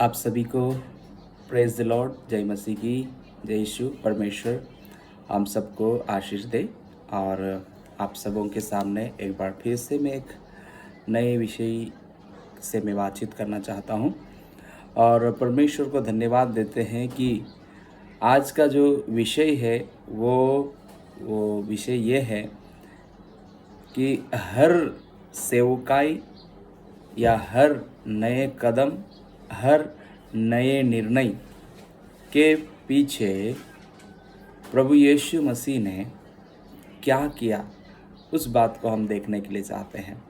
आप सभी को प्रेज द लॉर्ड, जय मसीह की, जय यीशु। परमेश्वर हम सबको आशीष दे। और आप सबों के सामने एक बार फिर से मैं एक नए विषय से मैं बातचीत करना चाहता हूँ। और परमेश्वर को धन्यवाद देते हैं कि आज का जो विषय है वो विषय ये है कि हर सेवकाई या हर नए कदम, हर नए निर्णय के पीछे प्रभु यीशु मसीह ने क्या किया, उस बात को हम देखने के लिए चाहते हैं।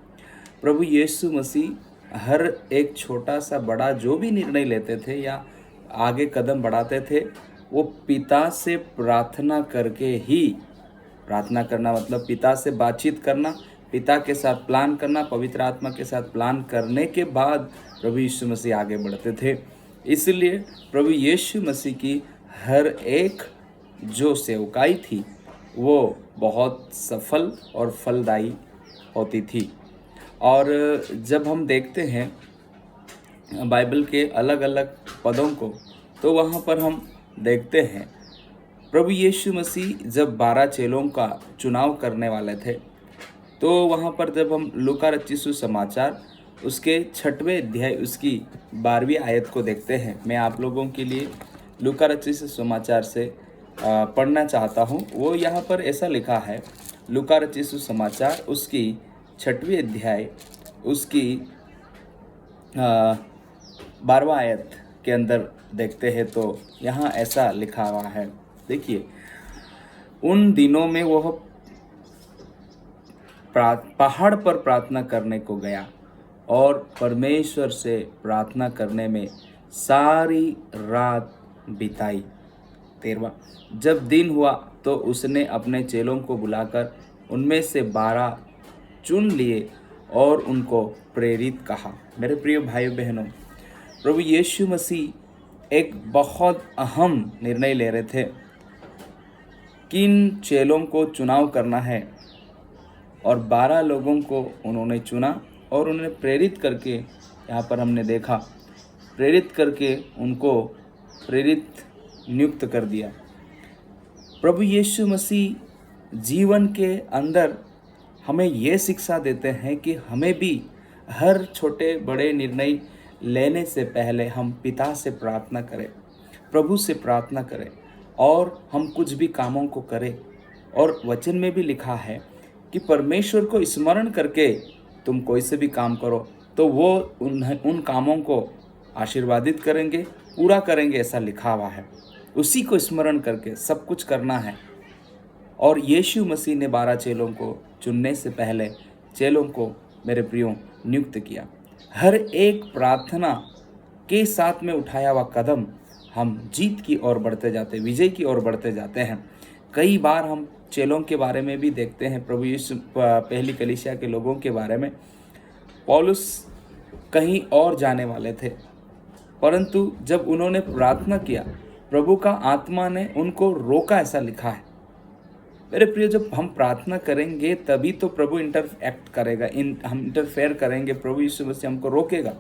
प्रभु यीशु मसीह हर एक छोटा सा बड़ा जो भी निर्णय लेते थे या आगे कदम बढ़ाते थे, वो पिता से प्रार्थना करके ही, प्रार्थना करना मतलब पिता से बातचीत करना, पिता के साथ प्लान करना, पवित्र आत्मा के साथ प्लान करने के बाद प्रभु यीशु मसीह आगे बढ़ते थे। इसलिए प्रभु यीशु मसीह की हर एक जो सेवकाई थी वो बहुत सफल और फलदायी होती थी। और जब हम देखते हैं बाइबल के अलग अलग पदों को, तो वहाँ पर हम देखते हैं प्रभु यीशु मसीह जब 12 चेलों का चुनाव करने वाले थे, तो वहाँ पर जब हम लूका रचित सुसमाचार उसके 6वें अध्याय उसकी 12वीं आयत को देखते हैं। मैं आप लोगों के लिए लूका रचित सुसमाचार से पढ़ना चाहता हूँ। वो यहाँ पर ऐसा लिखा है, लूका रचित सुसमाचार उसकी 6वें अध्याय उसकी 12वां आयत के अंदर देखते हैं, तो यहाँ ऐसा लिखा हुआ है। देखिए, उन दिनों में वह पहाड़ पर प्रार्थना करने को गया और परमेश्वर से प्रार्थना करने में सारी रात बिताई। 13वां, जब दिन हुआ तो उसने अपने चेलों को बुलाकर उनमें से 12 चुन लिए और उनको प्रेरित कहा। मेरे प्रिय भाइयों बहनों, प्रभु यीशु मसीह एक बहुत अहम निर्णय ले रहे थे, किन चेलों को चुनाव करना है, और 12 लोगों को उन्होंने चुना और उन्होंने प्रेरित करके, यहाँ पर हमने देखा, प्रेरित करके उनको प्रेरित नियुक्त कर दिया। प्रभु यीशु मसीह जीवन के अंदर हमें ये शिक्षा देते हैं कि हमें भी हर छोटे बड़े निर्णय लेने से पहले हम पिता से प्रार्थना करें, प्रभु से प्रार्थना करें और हम कुछ भी कामों को करें। और वचन में भी लिखा है कि परमेश्वर को स्मरण करके तुम कोई से भी काम करो तो वो उन कामों को आशीर्वादित करेंगे, पूरा करेंगे, ऐसा लिखा हुआ है। उसी को स्मरण करके सब कुछ करना है। और यीशु मसीह ने 12 चेलों को चुनने से पहले चेलों को, मेरे प्रियो, नियुक्त किया। हर एक प्रार्थना के साथ में उठाया हुआ कदम हम जीत की ओर बढ़ते जाते, विजय की ओर बढ़ते जाते हैं। कई बार हम चेलों के बारे में भी देखते हैं, प्रभु यीशु पहली कलीसिया के लोगों के बारे में। पौलुस कहीं और जाने वाले थे, परंतु जब उन्होंने प्रार्थना किया, प्रभु का आत्मा ने उनको रोका, ऐसा लिखा है। मेरे प्रिय, जब हम प्रार्थना करेंगे तभी तो प्रभु इंटरएक्ट करेगा, हम इंटरफेयर करेंगे, प्रभु यीशु मसीह हमको रोकेगा।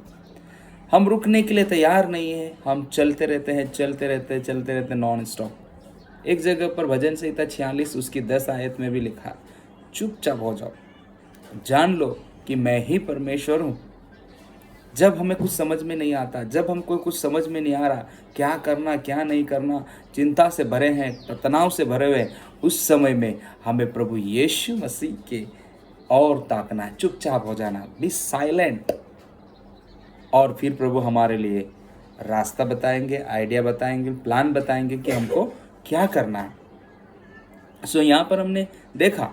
हम रुकने के लिए तैयार नहीं है, हम चलते रहते नॉन स्टॉप। एक जगह पर भजन संहिता 46 उसकी 10 आयत में भी लिखा, चुपचाप हो जाओ, जान लो कि मैं ही परमेश्वर हूँ। जब हमें कुछ समझ में नहीं आता, जब हमको कुछ समझ में नहीं आ रहा, क्या करना क्या नहीं करना, चिंता से भरे हैं, तनाव से भरे हुए, उस समय में हमें प्रभु यीशु मसीह के और ताकना है, चुपचाप हो जाना, बी साइलेंट। और फिर प्रभु हमारे लिए रास्ता बताएंगे, आइडिया बताएंगे, प्लान बताएंगे कि हमको क्या करना है। सो यहाँ पर हमने देखा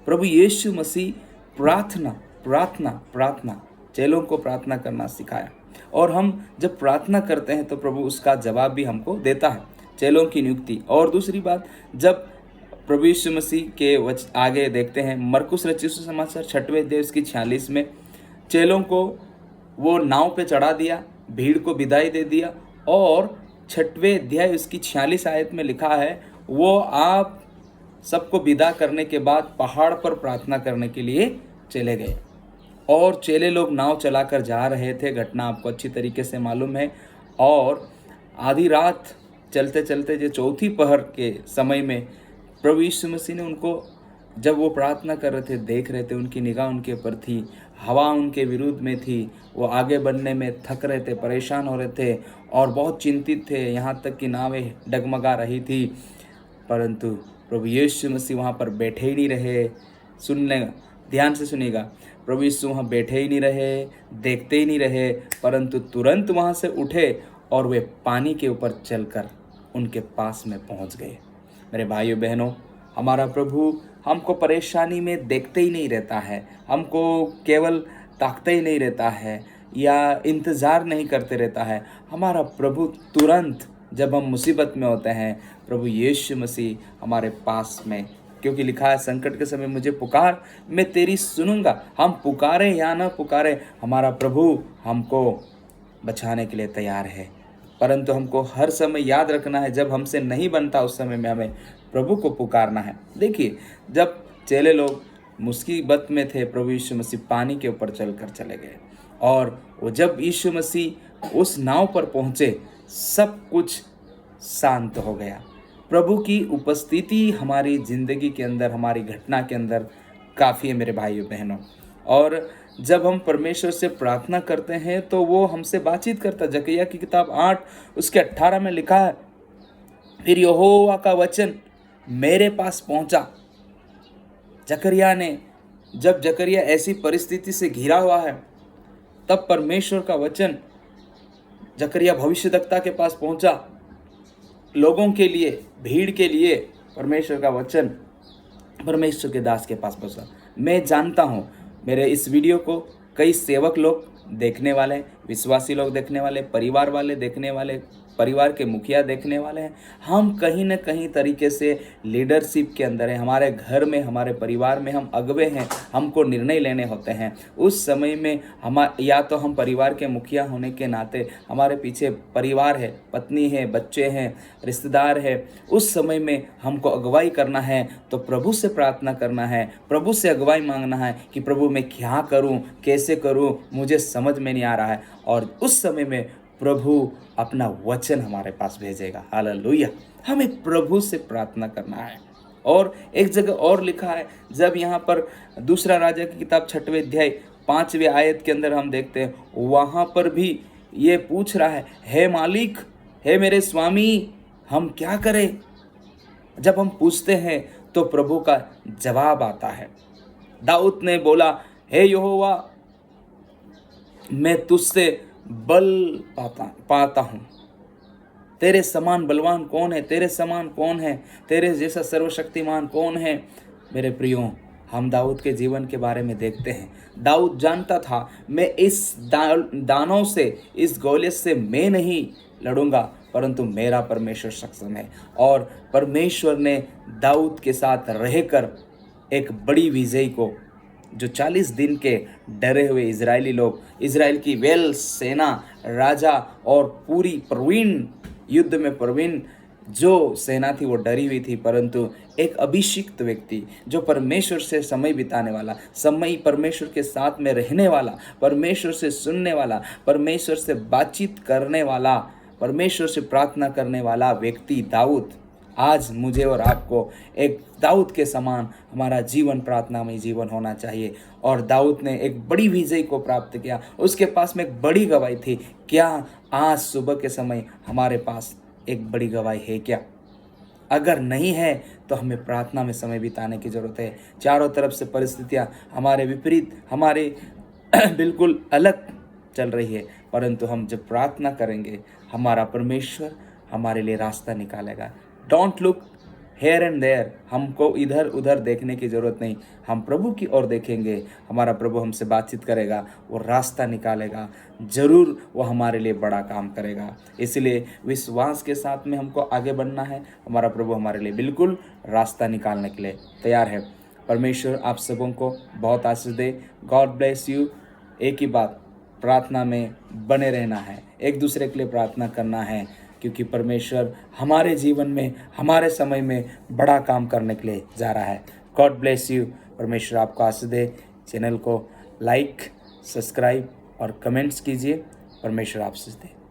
प्रभु यीशु मसीह प्रार्थना चेलों को प्रार्थना करना सिखाया। और हम जब प्रार्थना करते हैं तो प्रभु उसका जवाब भी हमको देता है, चेलों की नियुक्ति। और दूसरी बात, जब प्रभु यीशु मसीह के आगे देखते हैं, मरकुस रचित सुसमाचार 6वें अध्याय उसकी 46 में, चेलों को वो नाव पे चढ़ा दिया, भीड़ को विदाई दे दिया, और 6वें अध्याय उसकी 46 आयत में लिखा है, वो आप सबको विदा करने के बाद पहाड़ पर प्रार्थना करने के लिए चले गए। और चेले लोग नाव चलाकर जा रहे थे, घटना आपको अच्छी तरीके से मालूम है। और आधी रात चलते चलते जो चौथी पहर के समय में प्रभु यीशु मसीह ने उनको, जब वो प्रार्थना कर रहे थे, देख रहे थे, उनकी निगाह उनके ऊपर थी, हवा उनके विरुद्ध में थी, वो आगे बढ़ने में थक रहे थे, परेशान हो रहे थे और बहुत चिंतित थे, यहाँ तक कि नावें डगमगा रही थी। परंतु प्रभु यीशु मसीह वहाँ पर बैठे ही नहीं रहे। सुनने, ध्यान से सुनिएगा, प्रभु यीशु वहाँ बैठे ही नहीं रहे, देखते ही नहीं रहे, परंतु तुरंत वहाँ से उठे और वे पानी के ऊपर चलकर उनके पास में पहुँच गए। मेरे भाइयों बहनों, हमारा प्रभु हमको परेशानी में देखते ही नहीं रहता है, हमको केवल ताकते ही नहीं रहता है या इंतज़ार नहीं करते रहता है। हमारा प्रभु तुरंत जब हम मुसीबत में होते हैं, प्रभु यीशु मसीह हमारे पास में, क्योंकि लिखा है संकट के समय मुझे पुकार, मैं तेरी सुनूंगा। हम पुकारे या ना पुकारे, हमारा प्रभु हमको बचाने के लिए तैयार है। परंतु हमको हर समय याद रखना है, जब हमसे नहीं बनता उस समय में हमें प्रभु को पुकारना है। देखिए, जब चेले लोग मुसीबत में थे, प्रभु यीशु मसीह पानी के ऊपर चलकर चले गए और वो जब यीशु मसीह उस नाव पर पहुँचे, सब कुछ शांत हो गया। प्रभु की उपस्थिति हमारी ज़िंदगी के अंदर, हमारी घटना के अंदर काफ़ी है मेरे भाइयों बहनों। और जब हम परमेश्वर से प्रार्थना करते हैं तो वो हमसे बातचीत करता है। जकरिया की किताब 8 उसके 18 में लिखा है, फिर यहोवा का वचन मेरे पास पहुंचा। जकरिया ने, जब जकरिया ऐसी परिस्थिति से घिरा हुआ है, तब परमेश्वर का वचन जकरिया भविष्यद्वक्ता के पास पहुंचा। लोगों के लिए, भीड़ के लिए परमेश्वर का वचन परमेश्वर के दास के पास पहुंचा। मैं जानता हूं मेरे इस वीडियो को कई सेवक लोग देखने वाले हैं, विश्वासी लोग देखने वाले, परिवार वाले देखने वाले, परिवार के मुखिया देखने वाले हैं। हम कहीं न कहीं तरीके से लीडरशिप के अंदर हैं, हमारे घर में, हमारे परिवार में हम अगुवे हैं, हमको निर्णय लेने होते हैं। उस समय में या तो हम परिवार के मुखिया होने के नाते हमारे पीछे परिवार है, पत्नी है, बच्चे हैं, रिश्तेदार है, उस समय में हमको अगुवाई करना है तो प्रभु से प्रार्थना करना है, प्रभु से अगुवाई मांगना है कि प्रभु मैं क्या करूं, कैसे करूं, मुझे समझ में नहीं आ रहा है। और उस समय में प्रभु अपना वचन हमारे पास भेजेगा। हालेलुया। हमें प्रभु से प्रार्थना करना है। और एक जगह और लिखा है, जब यहाँ पर दूसरा राजा की किताब 6वें अध्याय 5वें आयत के अंदर हम देखते हैं, वहाँ पर भी ये पूछ रहा है, हे मालिक, हे मेरे स्वामी, हम क्या करें? जब हम पूछते हैं तो प्रभु का जवाब आता है। दाऊद ने बोला, हे यहोवा, मैं तुझसे बल पाता हूँ। तेरे समान बलवान कौन है? तेरे समान कौन है? तेरे जैसा सर्वशक्तिमान कौन है? मेरे प्रियो, हम दाऊद के जीवन के बारे में देखते हैं। दाऊद जानता था, मैं इस दानों से, इस गोलियत से मैं नहीं लड़ूंगा, परंतु मेरा परमेश्वर सक्षम है। और परमेश्वर ने दाऊद के साथ रहकर एक बड़ी विजय को, जो 40 दिन के डरे हुए इजरायली लोग, इजराइल की वेल सेना, राजा और पूरी प्रवीण, युद्ध में प्रवीण जो सेना थी वो डरी हुई थी, परंतु एक अभिषिक्त व्यक्ति जो परमेश्वर से समय बिताने वाला, समय परमेश्वर के साथ में रहने वाला, परमेश्वर से सुनने वाला, परमेश्वर से बातचीत करने वाला, परमेश्वर से प्रार्थना करने वाला व्यक्ति दाऊद, आज मुझे और आपको एक दाऊद के समान हमारा जीवन प्रार्थनामय जीवन होना चाहिए। और दाऊद ने एक बड़ी विजय को प्राप्त किया, उसके पास में एक बड़ी गवाही थी। क्या आज सुबह के समय हमारे पास एक बड़ी गवाही है क्या? अगर नहीं है तो हमें प्रार्थना में समय बिताने की ज़रूरत है। चारों तरफ से परिस्थितियाँ हमारे विपरीत, हमारे बिल्कुल अलग चल रही है, परंतु हम जब प्रार्थना करेंगे, हमारा परमेश्वर हमारे लिए रास्ता निकालेगा। Don't look here and there, हमको इधर उधर देखने की ज़रूरत नहीं, हम प्रभु की ओर देखेंगे, हमारा प्रभु हमसे बातचीत करेगा, वो रास्ता निकालेगा, ज़रूर वो हमारे लिए बड़ा काम करेगा। इसलिए विश्वास के साथ में हमको आगे बढ़ना है। हमारा प्रभु हमारे लिए बिल्कुल रास्ता निकालने के लिए तैयार है। परमेश्वर आप सबों को बहुत आशीष दे। God bless you. एक ही बात, प्रार्थना में बने रहना है, एक दूसरे के लिए प्रार्थना करना है, क्योंकि परमेश्वर हमारे जीवन में, हमारे समय में बड़ा काम करने के लिए जा रहा है। God bless you. परमेश्वर आपको आशीष दे। चैनल को लाइक, सब्सक्राइब और कमेंट्स कीजिए। परमेश्वर आशीष दे।